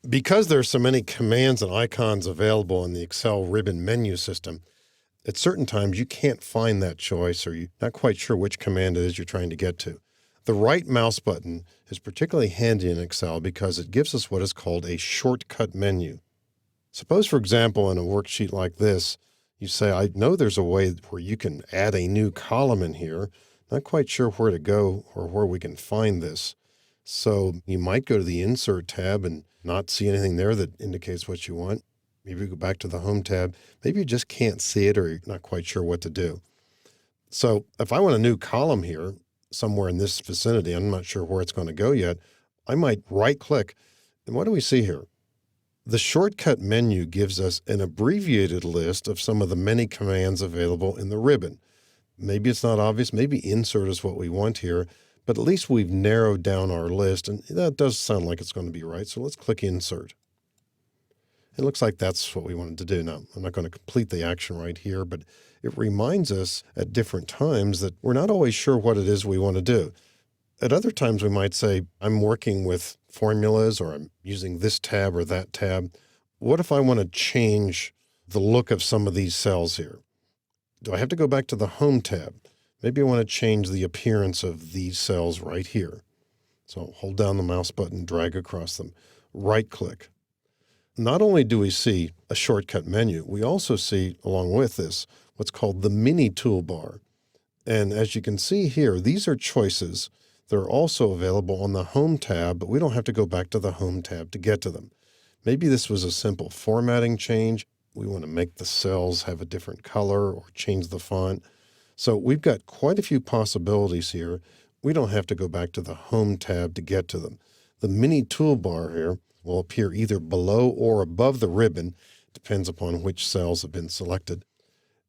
Because there's so many commands and icons available in the Excel ribbon menu system, at certain times you can't find that choice or you're not quite sure which command it is you're trying to get to. The right mouse button is particularly handy in Excel because it gives us what is called a shortcut menu. Suppose, for example, in a worksheet like this, you say, I know there's a way where you can add a new column in here. Not quite sure where to go or where we can find this. So you might go to the Insert tab and not see anything there that indicates what you want. Maybe you go back to the Home tab. Maybe you just can't see it or you're not quite sure what to do. So if I want a new column here, somewhere in this vicinity, I'm not sure where it's going to go yet, I might right-click. And what do we see here? The shortcut menu gives us an abbreviated list of some of the many commands available in the ribbon. Maybe it's not obvious. Maybe insert is what we want here, but at least we've narrowed down our list, and that does sound like it's going to be right. So let's click Insert. It looks like that's what we wanted to do. Now, I'm not going to complete the action right here, but it reminds us at different times that we're not always sure what it is we want to do. At other times, we might say, I'm working with formulas or I'm using this tab or that tab. What if I want to change the look of some of these cells here? Do I have to go back to the Home tab? Maybe I want to change the appearance of these cells right here. So I'll hold down the mouse button, drag across them, right-click. Not only do we see a shortcut menu, we also see, along with this, what's called the mini toolbar. And as you can see here, these are choices. They're also available on the Home tab, but we don't have to go back to the Home tab to get to them. Maybe this was a simple formatting change. We want to make the cells have a different color or change the font. So we've got quite a few possibilities here. We don't have to go back to the Home tab to get to them. The mini toolbar here will appear either below or above the ribbon, depends upon which cells have been selected.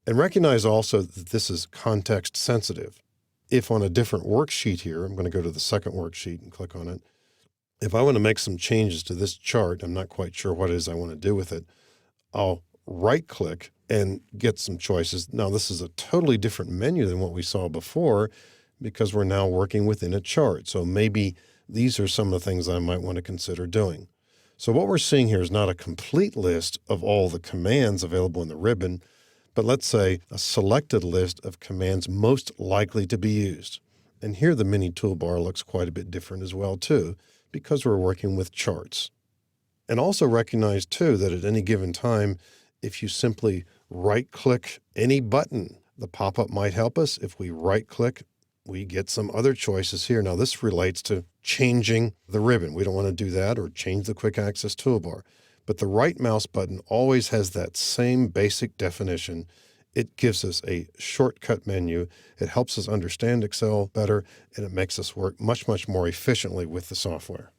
And recognize also that this is context sensitive. If on a different worksheet here, I'm going to go to the second worksheet and click on it. If I want to make some changes to this chart, I'm not quite sure what it is I want to do with it, I'll right-click and get some choices. Now, this is a totally different menu than what we saw before because we're now working within a chart. So maybe these are some of the things I might want to consider doing. So what we're seeing here is not a complete list of all the commands available in the ribbon, but let's say a selected list of commands most likely to be used. And here the mini toolbar looks quite a bit different as well too, because we're working with charts. And also recognize too that at any given time, if you simply right-click any button, the pop-up might help us. If we right-click, we get some other choices here. Now this relates to changing the ribbon. We don't want to do that or change the quick access toolbar. But the right mouse button always has that same basic definition. It gives us a shortcut menu. It helps us understand Excel better, and it makes us work much, much more efficiently with the software.